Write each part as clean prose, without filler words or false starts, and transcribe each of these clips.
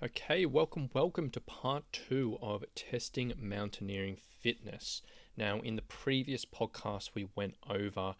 Okay, welcome to part two of testing mountaineering fitness. Now, in the previous podcast, we went over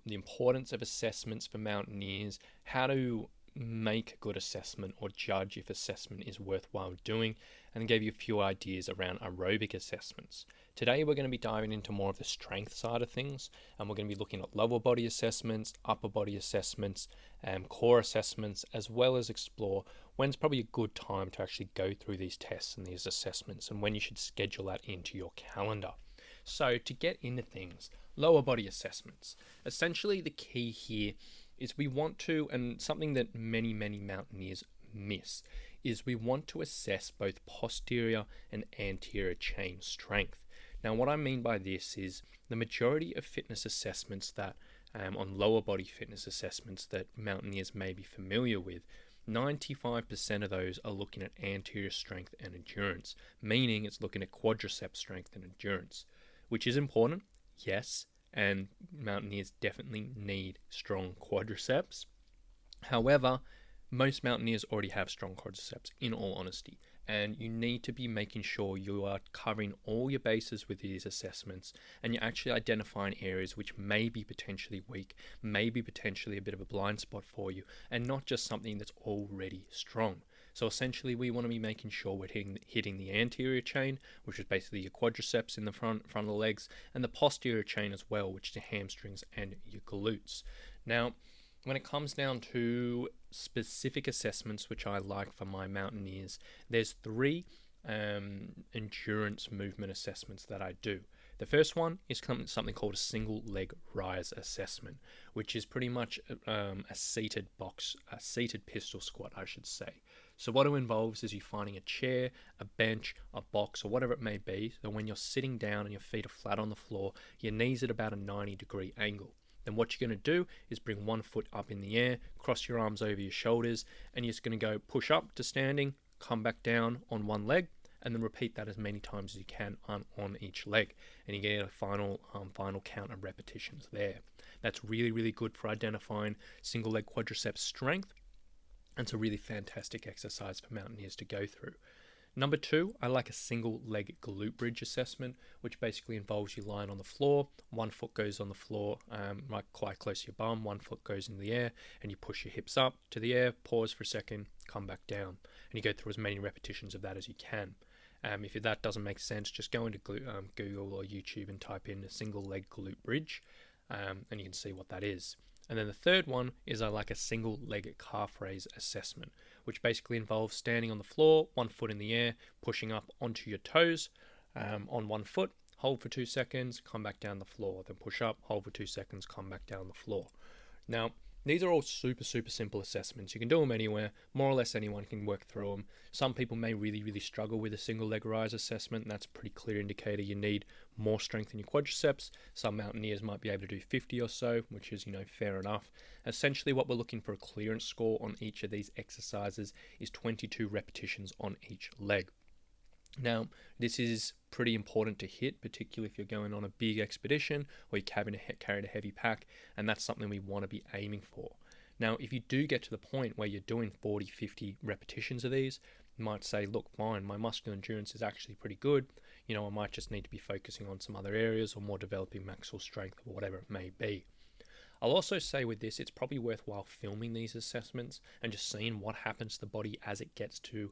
the importance of assessments for mountaineers, how to make a good assessment or judge if assessment is worthwhile doing, and gave you a few ideas around aerobic assessments. Today, we're going to be diving into more of the strength side of things, and we're going to be looking at lower body assessments, upper body assessments, core assessments, as well as explore when's probably a good time to actually go through these tests and these assessments and when you should schedule that into your calendar. So to get into things, lower body assessments. Essentially the key here is we want to, and something that many mountaineers miss, is we want to assess both posterior and anterior chain strength. Now what I mean by this is the majority of fitness assessments that on lower body fitness assessments that mountaineers may be familiar with, 95% of those are looking at anterior strength and endurance, meaning it's looking at quadricep strength and endurance, which is important, yes, and mountaineers definitely need strong quadriceps. However, most mountaineers already have strong quadriceps, in all honesty, and you need to be making sure you are covering all your bases with these assessments and you're actually identifying areas which may be potentially weak, may be potentially a bit of a blind spot for you, and not just something that's already strong. So essentially we want to be making sure we're hitting the anterior chain, which is basically your quadriceps in the front of the legs, and the posterior chain as well, which is your hamstrings and your glutes. Now, when it comes down to specific assessments which I like for my mountaineers, there's three endurance movement assessments that I do. The first one is something called a single leg rise assessment, which is pretty much a seated pistol squat, I should say. So what it involves is you finding a chair, a bench, a box, or whatever it may be. So when you're sitting down and your feet are flat on the floor, your knees at about a 90-degree angle. Then what you're going to do is bring one foot up in the air, cross your arms over your shoulders, and you're just going to go push up to standing, come back down on one leg, and then repeat that as many times as you can on each leg. And you get a final count of repetitions there. That's really good for identifying single leg quadriceps strength. And it's a really fantastic exercise for mountaineers to go through. Number two, I like a single leg glute bridge assessment, which basically involves you lying on the floor. One foot goes on the floor, right quite close to your bum. One foot goes in the air, and you push your hips up to the air, pause for a second, come back down. And you go through as many repetitions of that as you can. If that doesn't make sense, just go into Google or YouTube and type in a single leg glute bridge, and you can see what that is. And then the third one is I like a single leg calf raise assessment, which basically involves standing on the floor, one foot in the air, pushing up onto your toes on one foot, hold for 2 seconds, come back down the floor, then push up, hold for 2 seconds, come back down the floor. Now, these are all super simple assessments. You can do them anywhere. More or less anyone can work through them. Some people may really struggle with a single leg rise assessment, and that's a pretty clear indicator you need more strength in your quadriceps. Some mountaineers might be able to do 50 or so, which is, fair enough. Essentially, what we're looking for a clearance score on each of these exercises is 22 repetitions on each leg. Now, this is pretty important to hit, particularly if you're going on a big expedition or you're carrying a heavy pack, and that's something we want to be aiming for. Now, if you do get to the point where you're doing 40, 50 repetitions of these, you might say, look, fine, my muscular endurance is actually pretty good. I might just need to be focusing on some other areas or more developing maximal strength or whatever it may be. I'll also say with this, it's probably worthwhile filming these assessments and just seeing what happens to the body as it gets to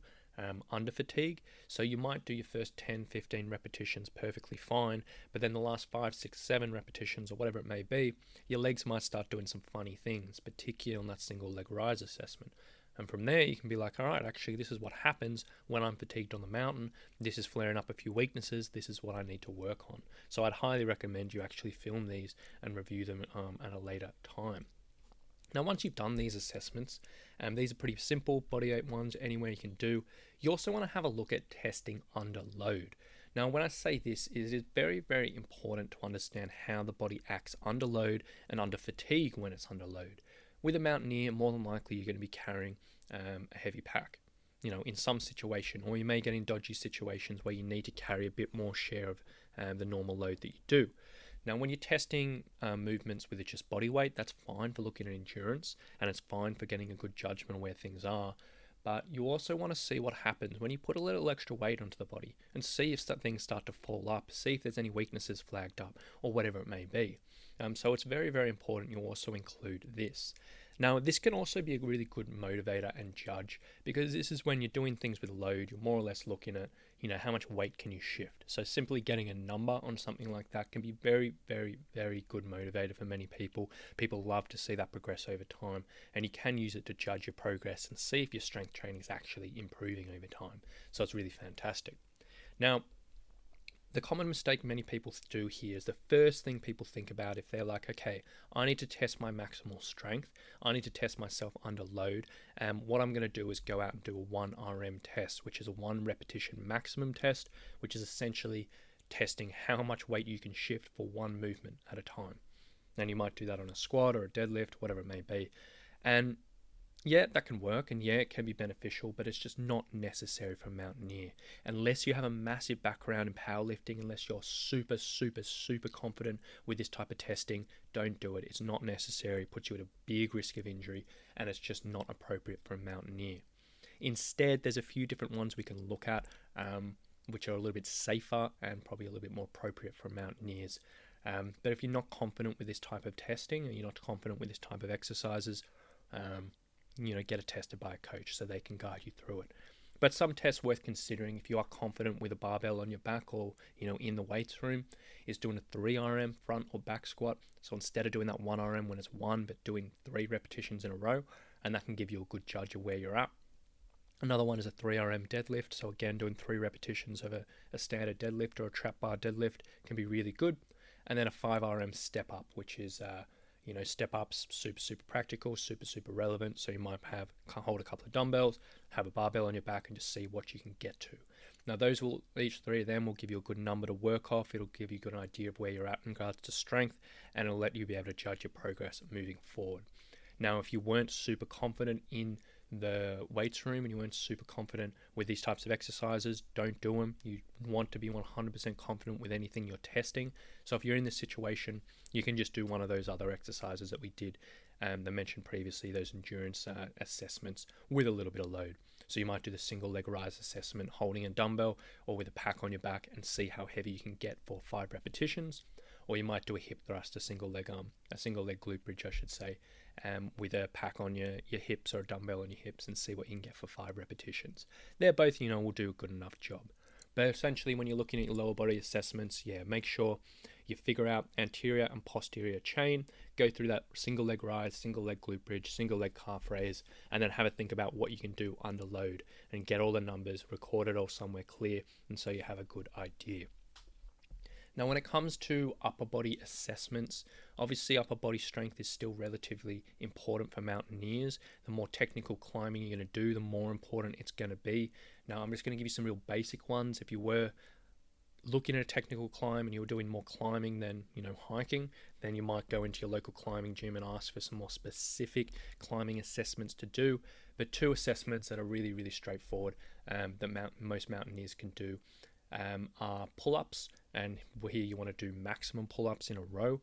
under fatigue. So you might do your first 10, 15 repetitions perfectly fine, but then the last 5, 6, 7 repetitions or whatever it may be, your legs might start doing some funny things, particularly on that single leg rise assessment. And from there, you can be like, all right, actually, this is what happens when I'm fatigued on the mountain. This is flaring up a few weaknesses. This is what I need to work on. So I'd highly recommend you actually film these and review them at a later time. Now, once you've done these assessments, these are pretty simple bodyweight ones, anywhere you can do. You also want to have a look at testing under load. Now, when I say this, it is very important to understand how the body acts under load and under fatigue when it's under load. With a mountaineer, more than likely you're going to be carrying a heavy pack, in some situation, or you may get in dodgy situations where you need to carry a bit more share of the normal load that you do. Now, when you're testing movements with just body weight, that's fine for looking at endurance, and it's fine for getting a good judgment of where things are. But you also want to see what happens when you put a little extra weight onto the body and see if things start to fall up, see if there's any weaknesses flagged up or whatever it may be. So it's very, very important you also include this. Now, this can also be a really good motivator and judge, because this is when you're doing things with load, you're more or less looking at, how much weight can you shift. So simply getting a number on something like that can be very, very, very good motivator for many people. People love to see that progress over time, and you can use it to judge your progress and see if your strength training is actually improving over time. So it's really fantastic. Now, the common mistake many people do here is the first thing people think about if they're like, okay, I need to test my maximal strength, I need to test myself under load, and what I'm going to do is go out and do a 1RM test, which is a 1 repetition maximum test, which is essentially testing how much weight you can shift for one movement at a time. And you might do that on a squat or a deadlift, whatever it may be. And yeah, that can work, and yeah, it can be beneficial, but it's just not necessary for a mountaineer. Unless you have a massive background in powerlifting, unless you're super, super, super confident with this type of testing, don't do it. It's not necessary, it puts you at a big risk of injury, and it's just not appropriate for a mountaineer. Instead, there's a few different ones we can look at, which are a little bit safer and probably a little bit more appropriate for mountaineers. But if you're not confident with this type of testing, or you're not confident with this type of exercises, get it tested by a coach so they can guide you through it. But some tests worth considering if you are confident with a barbell on your back or, in the weights room, is doing a 3RM front or back squat. So instead of doing that 1RM when it's 1, but doing 3 repetitions in a row, and that can give you a good judge of where you're at. Another one is a 3RM deadlift. So again, doing 3 repetitions of a standard deadlift or a trap bar deadlift can be really good. And then a 5RM step up, which is step ups, super, super practical, super, super relevant. So you might hold a couple of dumbbells, have a barbell on your back, and just see what you can get to. Now, each 3 of them will give you a good number to work off. It'll give you a good idea of where you're at in regards to strength, and it'll let you be able to judge your progress moving forward. Now, if you weren't super confident in the weights room and you weren't super confident with these types of exercises, don't do them. You want to be 100% confident with anything you're testing. So if you're in this situation, you can just do one of those other exercises that we did that mentioned previously, those endurance assessments with a little bit of load. So you might do the single leg rise assessment holding a dumbbell or with a pack on your back and see how heavy you can get for 5 repetitions. Or you might do a hip thrust, a single leg glute bridge, I should say, with a pack on your hips or a dumbbell on your hips, and see what you can get for 5 repetitions. They're both, will do a good enough job. But essentially, when you're looking at your lower body assessments, make sure you figure out anterior and posterior chain, go through that single leg rise, single leg glute bridge, single leg calf raise, and then have a think about what you can do under load and get all the numbers, record it all somewhere clear, and so you have a good idea. Now, when it comes to upper body assessments, obviously upper body strength is still relatively important for mountaineers. The more technical climbing you're going to do, the more important it's going to be. Now, I'm just going to give you some real basic ones. If you were looking at a technical climb and you were doing more climbing than, hiking, then you might go into your local climbing gym and ask for some more specific climbing assessments to do. But 2 assessments that are really, really straightforward that most mountaineers can do are pull-ups, and here you want to do maximum pull-ups in a row,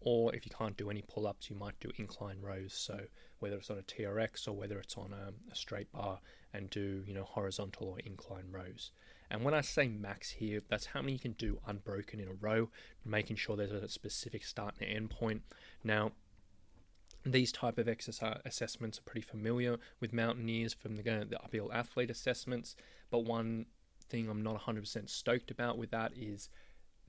or if you can't do any pull-ups, you might do incline rows. So whether it's on a TRX or whether it's on a straight bar, and do horizontal or incline rows. And when I say max here, that's how many you can do unbroken in a row, making sure there's a specific start and end point. Now, these type of exercise assessments are pretty familiar with mountaineers from the uphill athlete assessments, but one thing I'm not 100% stoked about with that is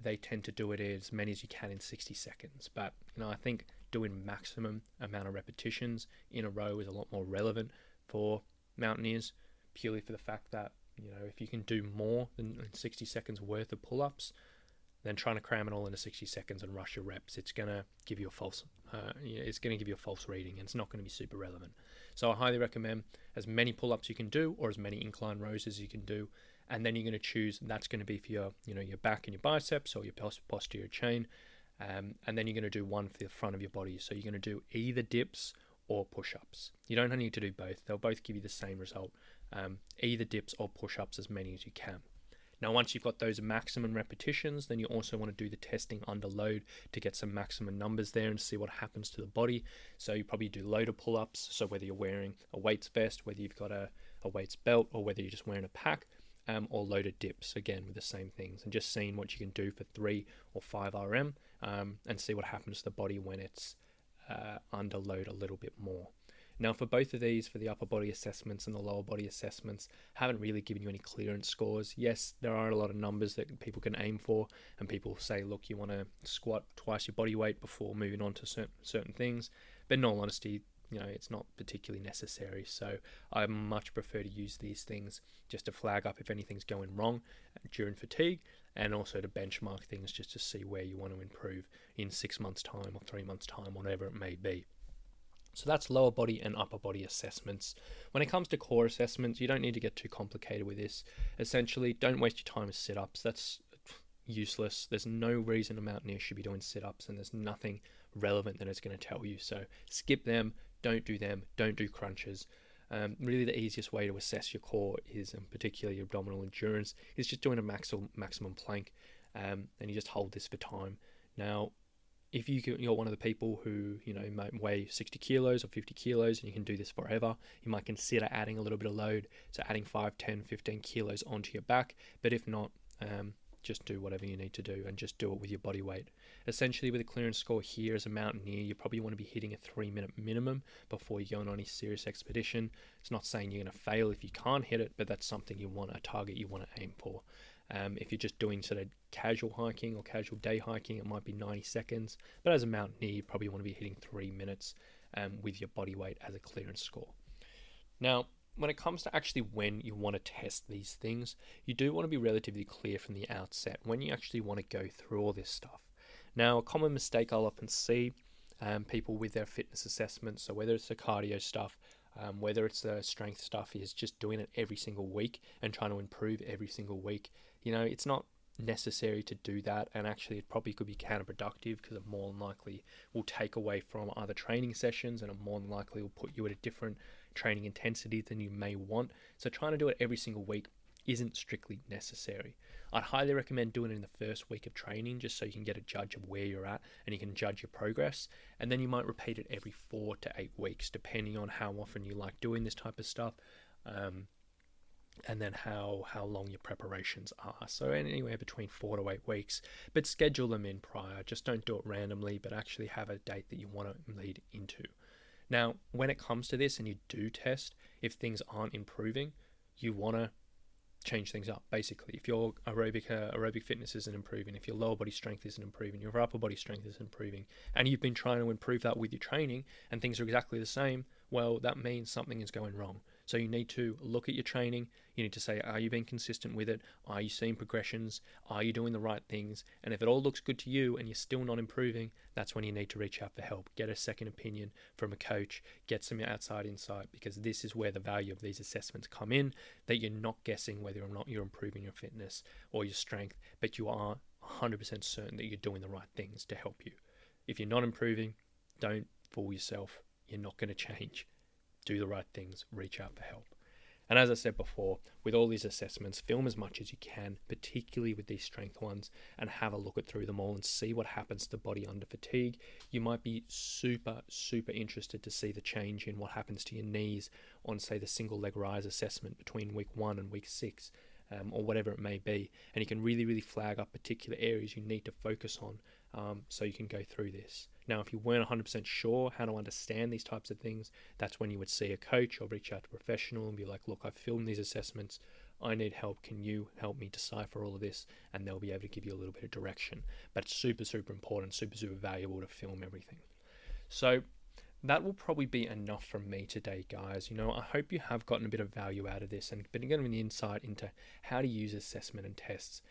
they tend to do it as many as you can in 60 seconds. But I think doing maximum amount of repetitions in a row is a lot more relevant for mountaineers, purely for the fact that if you can do more than 60 seconds worth of pull-ups, then trying to cram it all into 60 seconds and rush your reps, it's going to give you a false reading, and it's not going to be super relevant. So I highly recommend as many pull-ups you can do, or as many incline rows as you can do, and then you're going to choose, that's going to be for your your back and your biceps or your posterior chain, and then you're going to do one for the front of your body. So you're going to do either dips or push-ups. You don't need to do both. They'll both give you the same result. Either dips or push-ups, as many as you can. Now, once you've got those maximum repetitions, then you also want to do the testing under load to get some maximum numbers there and see what happens to the body. So you probably do loader pull-ups. So whether you're wearing a weights vest, whether you've got a a weights belt, or whether you're just wearing a pack, or loaded dips, again with the same things, and just seeing what you can do for 3 or 5 RM, and see what happens to the body when it's under load a little bit more. Now, for both of these, for the upper body assessments and the lower body assessments, haven't really given you any clearance scores. Yes, there are a lot of numbers that people can aim for, and people say, look, you want to squat twice your body weight before moving on to certain things, but in all honesty, it's not particularly necessary. So I much prefer to use these things just to flag up if anything's going wrong during fatigue, and also to benchmark things just to see where you want to improve in 6 months' time or 3 months' time, whatever it may be. So that's lower body and upper body assessments. When it comes to core assessments, you don't need to get too complicated with this. Essentially, don't waste your time with sit-ups. That's useless. There's no reason a mountaineer should be doing sit-ups, and there's nothing relevant that it's going to tell you. So skip them, don't do crunches. Really the easiest way to assess your core is, and particularly your abdominal endurance, is just doing a maximum plank, and you just hold this for time. Now, if you're one of the people who might weigh 60 kilos or 50 kilos and you can do this forever, you might consider adding a little bit of load, so adding 5, 10, 15 kilos onto your back. But if not, just do whatever you need to do and just do it with your body weight. Essentially, with a clearance score here as a mountaineer, you probably want to be hitting a 3-minute minimum before you go on any serious expedition. It's not saying you're going to fail if you can't hit it, but that's something a target you want to aim for. If you're just doing sort of casual hiking or casual day hiking, it might be 90 seconds. But as a mountaineer, you probably want to be hitting 3 minutes with your body weight as a clearance score. Now, when it comes to actually when you want to test these things, you do want to be relatively clear from the outset when you actually want to go through all this stuff. Now, a common mistake I'll often see people with their fitness assessments, so whether it's the cardio stuff, whether it's the strength stuff, is just doing it every single week and trying to improve every single week. It's not necessary to do that, and actually it probably could be counterproductive, because it more than likely will take away from other training sessions, and it more than likely will put you at a different training intensity than you may want. So trying to do it every single week isn't strictly necessary. I'd highly recommend doing it in the first week of training, just so you can get a judge of where you're at and you can judge your progress, and then you might repeat it every 4 to 8 weeks depending on how often you like doing this type of stuff, and then how long your preparations are. So anywhere between 4 to 8 weeks, but schedule them in prior. Just don't do it randomly, but actually have a date that you want to lead into. Now, when it comes to this and you do test, if things aren't improving, you want to change things up. Basically, if your aerobic fitness isn't improving, if your lower body strength isn't improving, your upper body strength isn't improving, and you've been trying to improve that with your training and things are exactly the same, well, that means something is going wrong. So you need to look at your training. You need to say, are you being consistent with it? Are you seeing progressions? Are you doing the right things? And if it all looks good to you and you're still not improving, that's when you need to reach out for help. Get a second opinion from a coach, get some outside insight, because this is where the value of these assessments come in, that you're not guessing whether or not you're improving your fitness or your strength, but you are 100% certain that you're doing the right things to help you. If you're not improving, don't fool yourself. You're not going to change. Do the right things, reach out for help. And as I said before, with all these assessments, film as much as you can, particularly with these strength ones, and have a look at through them all and see what happens to the body under fatigue. You might be super interested to see the change in what happens to your knees on, say, the single leg rise assessment between week 1 and week 6, or whatever it may be. And you can really flag up particular areas you need to focus on, so you can go through this. Now, if you weren't 100% sure how to understand these types of things, that's when you would see a coach or reach out to a professional and be like, look, I've filmed these assessments. I need help. Can you help me decipher all of this? And they'll be able to give you a little bit of direction. But it's super important, super valuable to film everything. So that will probably be enough from me today, guys. I hope you have gotten a bit of value out of this and been given an insight into how to use assessment and tests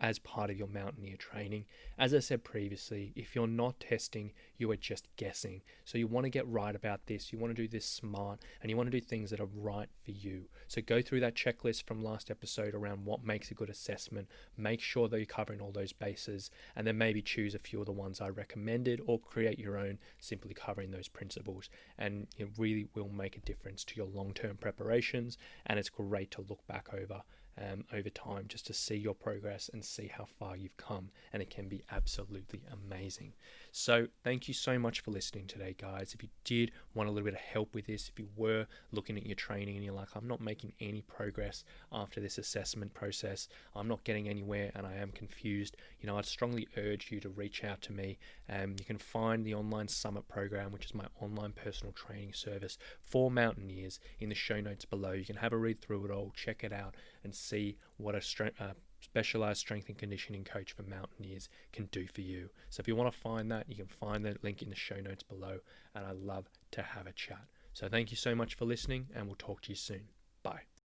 as part of your mountaineer training. As I said previously, if you're not testing, you are just guessing. So you want to get right about this. You want to do this smart, and you want to do things that are right for you. So go through that checklist from last episode around what makes a good assessment. Make sure that you're covering all those bases, and then maybe choose a few of the ones I recommended, or create your own, simply covering those principles. And it really will make a difference to your long-term preparations, and it's great to look back over over time, just to see your progress and see how far you've come, and it can be absolutely amazing. So thank you so much for listening today, guys. If you did want a little bit of help with this, if you were looking at your training and you're like, I'm not making any progress after this assessment process, I'm not getting anywhere and I am confused, I'd strongly urge you to reach out to me. You can find the online summit program, which is my online personal training service for mountaineers, in the show notes below. You can have a read through it all, check it out, and see what a specialized strength and conditioning coach for mountaineers can do for you. So if you want to find that, you can find the link in the show notes below, and I'd love to have a chat. So thank you so much for listening, and we'll talk to you soon. Bye.